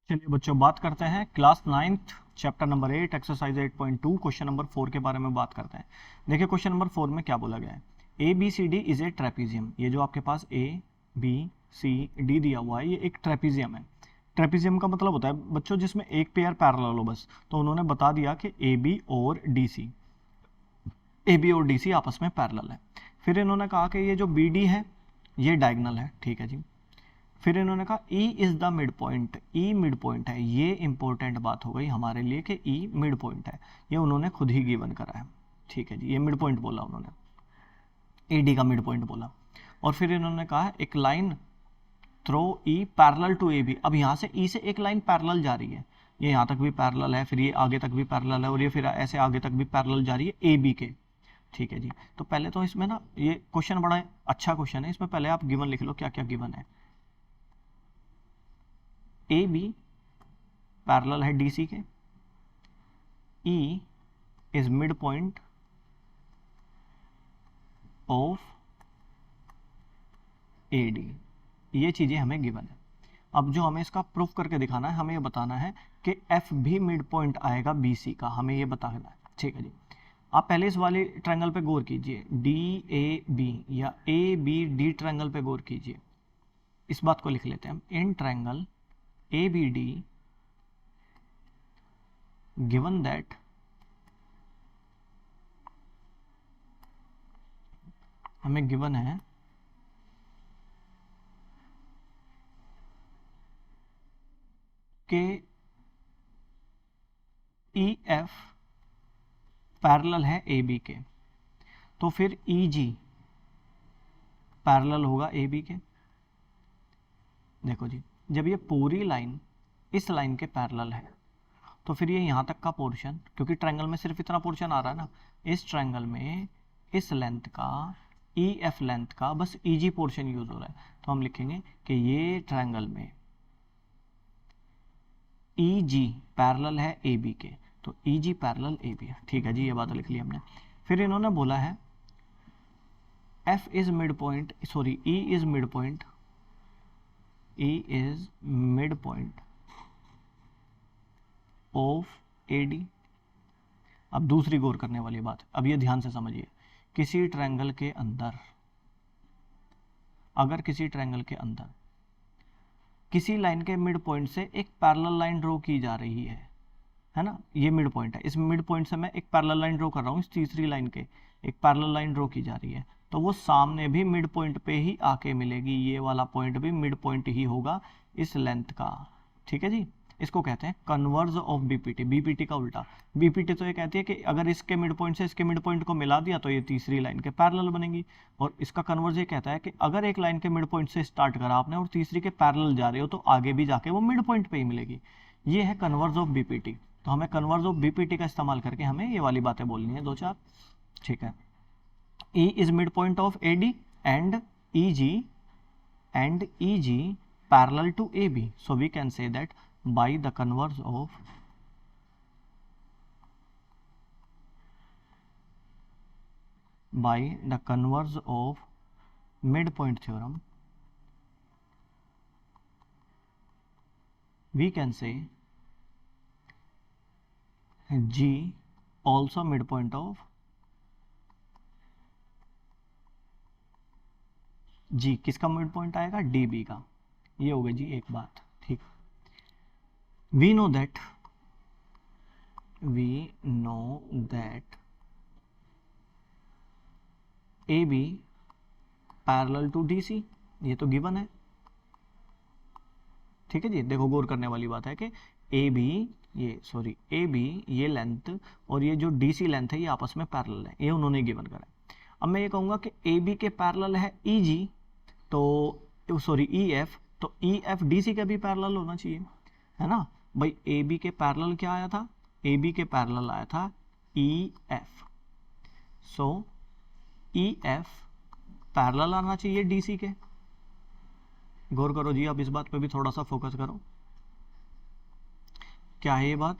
चलिए बच्चों, बात करते हैं class 9th chapter number 8 exercise 8.2 question number 4 के बारे में बात करते हैं। देखिए क्वेश्चन नंबर 4 में क्या बोला गया है। A B C D is a trapezium. ये जो आपके पास ए बी सी डी दिया हुआ है, ये एक ट्रेपीजियम है। ट्रेपीजियम का मतलब होता है बच्चों जिसमें एक पेयर पैरेलल हो बस। तो उन्होंने बता दिया कि ए बी और डी सी आपस में पैरेलल है। फिर इन्होंने कहा कि ये जो बी डी है ये डायगोनल है, ठीक है जी। फिर इन्होंने कहा E is the mid point, E mid point है। ये इंपॉर्टेंट बात हो गई हमारे लिए कि E मिड पॉइंट है। ये उन्होंने खुद ही गिवन करा है, ठीक है जी। ये मिड पॉइंट बोला उन्होंने, AD का मिड पॉइंट बोला। और फिर इन्होंने कहा एक line throw E parallel to AB। अब यहाँ से E से एक लाइन पैरेलल जा रही है, ये यहाँ तक भी पैरेलल है, फिर ये आगे तक भी पैरेलल है, और ये फिर ऐसे आगे तक भी पैरेलल जा रही है AB के, ठीक है जी। तो पहले तो इसमें ना ये क्वेश्चन बड़ा अच्छा क्वेश्चन है, इसमें पहले आप गिवन लिख लो क्या क्या गिवन है। ए बी पैरेलल है डीसी के, E is mid point of A D. ये चीजें हमें गिवन है। अब जो हमें इसका प्रूफ करके दिखाना है, हमें ये बताना है कि एफ भी मिड पॉइंट आएगा बीसी का, हमें ये बताना है, ठीक है जी। आप पहले इस वाले ट्रायंगल पे गौर कीजिए, डी ए बी या ए बी डी ट्रायंगल पे गौर कीजिए। इस बात को लिख लेते हैं हम, in triangle A B D given that हमें गिवन है कि ई एफ पैरेलल है ए बी के, तो फिर ई जी पैरेलल होगा ए बी के। देखो जी, जब ये पूरी लाइन इस लाइन के पैरेलल है तो फिर ये यहाँ तक का पोर्शन, क्योंकि ट्रायंगल में सिर्फ इतना पोर्शन आ रहा है ना, इस ट्रायंगल में इस लेंथ का, ई एफ लेंथ का बस ई जी पोर्शन यूज हो रहा है। तो हम लिखेंगे कि ये ट्रायंगल में ई जी पैरेलल है ए बी के, तो ई जी पैरेलल ए बी है, ठीक है जी। ये बात लिख ली हमने। फिर इन्होंने बोला है F is mid point, sorry E is mid point, E is mid point of A D. अब दूसरी गौर करने वाली बात, अब ये ध्यान से समझिए, किसी ट्रायंगल के अंदर, अगर किसी ट्रायंगल के अंदर किसी लाइन के मिड पॉइंट से एक पैरेलल लाइन ड्रॉ की जा रही है ना, ये मिड पॉइंट है, इस मिड पॉइंट से मैं एक पैरेलल लाइन ड्रॉ कर रहा हूँ, इस तीसरी लाइन के एक पैरेलल लाइन ड्रॉ की जा रही है, तो वो सामने भी मिड पॉइंट पे ही आके मिलेगी। ये वाला पॉइंट भी मिड पॉइंट ही होगा इस लेंथ का, ठीक है जी। इसको कहते हैं कन्वर्ज ऑफ बीपीटी, बीपीटी का उल्टा। बीपीटी तो ये कहती है कि अगर इसके मिड पॉइंट से इसके मिड पॉइंट को मिला दिया तो ये तीसरी लाइन के पैरेलल बनेगी, और इसका कन्वर्ज ये कहता है कि अगर एक लाइन के मिड पॉइंट से स्टार्ट करा आपने और तीसरी के पैरेलल जा रहे हो तो आगे भी जाके वो मिड पॉइंट पे ही मिलेगी। ये है कन्वर्ज ऑफ बीपीटी। तो हमें कन्वर्ज ऑफ बीपीटी का इस्तेमाल करके हमें ये वाली बातें बोलनी है दो चार, ठीक है। E is midpoint of AD and EG parallel to AB. So we can say that by the converse of midpoint theorem, we can say G also midpoint of G. किसका मिड पॉइंट आएगा? D B का। ये हो गई जी एक बात, ठीक। We know that A B parallel to D C, ये तो गिवन है, ठीक है जी। देखो गौर करने वाली बात है कि ए बी ये लेंथ और ये जो डी सी लेंथ है ये आपस में पैरेलल है, ये उन्होंने गिवन करा है। अब मैं ये कहूँगा कि ए बी के पैरेलल है ई जी, तो सॉरी ई एफ, तो ई एफ डी सी का भी पैरेलल होना चाहिए, है ना भाई। ए बी के पैरेलल क्या आया था? ए बी के पैरेलल आया था ई एफ, सो ई एफ पैरेलल आना चाहिए डी सी के। गौर करो जी, अब इस बात पे भी थोड़ा सा फोकस करो, क्या है ये बात?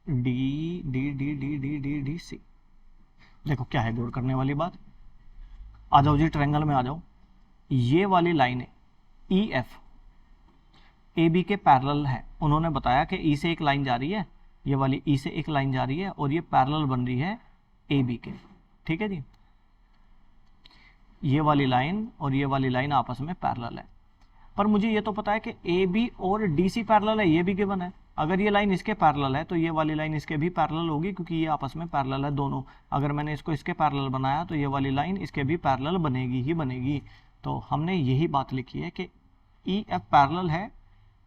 D D D D D D D C. देखो क्या है गौर करने वाली बात। आ जाओ जी ट्रायंगल में आ जाओ, ये वाली line E F A B के पैरेलल है। उन्होंने बताया कि ई से एक लाइन जा रही है, ये वाली ई से एक लाइन जा रही है और ये पैरेलल बन रही है ए बी के। ठीक है जी, ये वाली लाइन और ये वाली लाइन आपस में पैरेलल है। पर मुझे ये तो पता है कि ए बी और डी सी पैरेलल है, ये भी गिवन है। अगर ये लाइन इसके पैरेलल है तो ये वाली लाइन इसके भी पैरेलल होगी, क्योंकि ये आपस में पैरेलल है दोनों। अगर मैंने इसको इसके पैरेलल बनाया तो ये वाली लाइन इसके भी पैरेलल बनेगी ही बनेगी। तो हमने यही बात लिखी है कि ई एफ पैरेलल है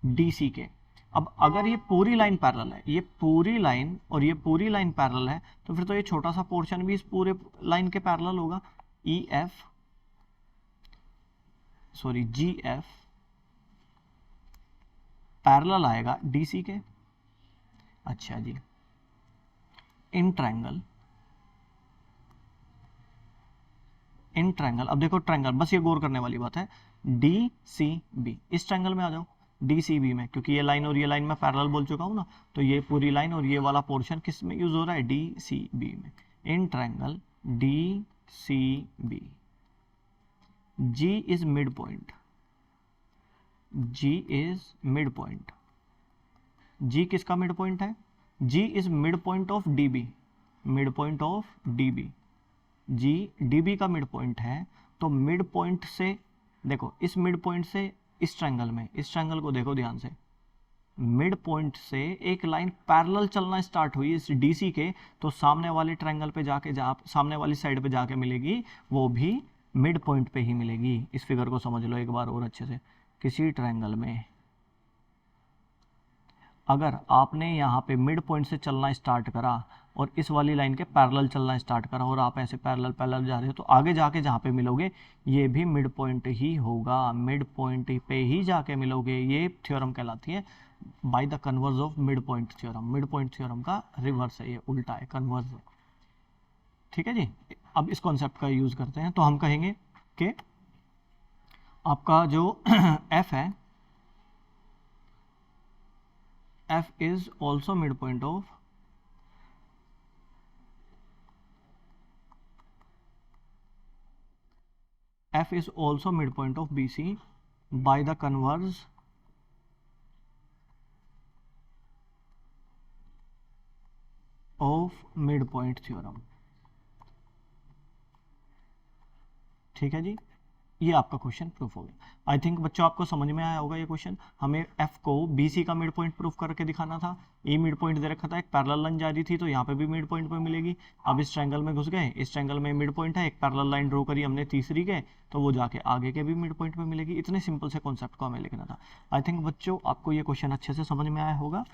डी सी के। अब अगर ये पूरी लाइन पैरेलल है, ये पूरी लाइन और ये पूरी लाइन पैरेलल है, तो फिर तो ये छोटा सा पोर्शन भी इस पूरे लाइन के पैरेलल होगा। जी एफ पैरेलल आएगा डीसी के। अच्छा जी, इन ट्रायंगल अब देखो ट्रायंगल, बस ये गौर करने वाली बात है। डी सी बी, इस ट्रायंगल में आ जाओ डी सी बी में, क्योंकि ये लाइन और ये लाइन में पैरेलल बोल चुका हूं ना, तो ये पूरी लाइन और ये वाला पोर्शन किस में यूज हो रहा है, डी सी बी में। In triangle D C B, G is mid point, G is mid point. G किसका मिड पॉइंट है, G is mid point of D B, mid point of D B. G D B का mid point है, तो mid point से देखो, इस mid point से इस ट्रायंगल में, इस ट्रायंगल को देखो ध्यान से, मिड पॉइंट से एक लाइन पैरेलल चलना स्टार्ट हुई इस डीसी के, तो सामने वाले ट्रायंगल पे जाके, जहाँ सामने वाली साइड पे जाके मिलेगी, वो भी मिड पॉइंट पे ही मिलेगी। इस फिगर को समझ लो एक बार और अच्छे से। किसी ट्रायंगल में अगर आपने यहाँ पे मिड पॉइंट से चलना स्टार्ट करा और इस वाली लाइन के पैरेलल चलना स्टार्ट करा और आप ऐसे पैरेलल पैरेलल जा रहे हो, तो आगे जाके जहाँ पे मिलोगे ये भी मिड पॉइंट ही होगा, मिड पॉइंट पे ही जाके मिलोगे। ये थ्योरम कहलाती है by the converse of mid point theorem. Mid point theorem का रिवर्स है, ये उल्टा है, कन्वर्स है। ठीक है जी, अब इस कॉन्सेप्ट का यूज करते हैं। तो हम कहेंगे कि आपका जो एफ है, F is also midpoint of BC by the converse of midpoint theorem। ठीक है जी, ये आपका क्वेश्चन प्रूफ हो गया। आई थिंक बच्चों आपको समझ में आया होगा ये क्वेश्चन। हमें एफ को बीसी का मिड पॉइंट प्रूफ करके दिखाना था। ए मिड पॉइंट दे रखा था, एक पैरेलल लाइन जा रही थी, तो यहाँ पे भी मिड पॉइंट पे मिलेगी। अब इस ट्रायंगल में घुस गए, इस ट्रायंगल में मिड पॉइंट है, एक पैरेलल लाइन ड्रॉ करी हमने तीसरी के, तो वो जाके आगे के भी मिड पॉइंट पे मिलेगी। इतने सिंपल से कॉन्सेप्ट को हमें लिखना था। आई थिंक बच्चों आपको ये क्वेश्चन अच्छे से समझ में आया होगा।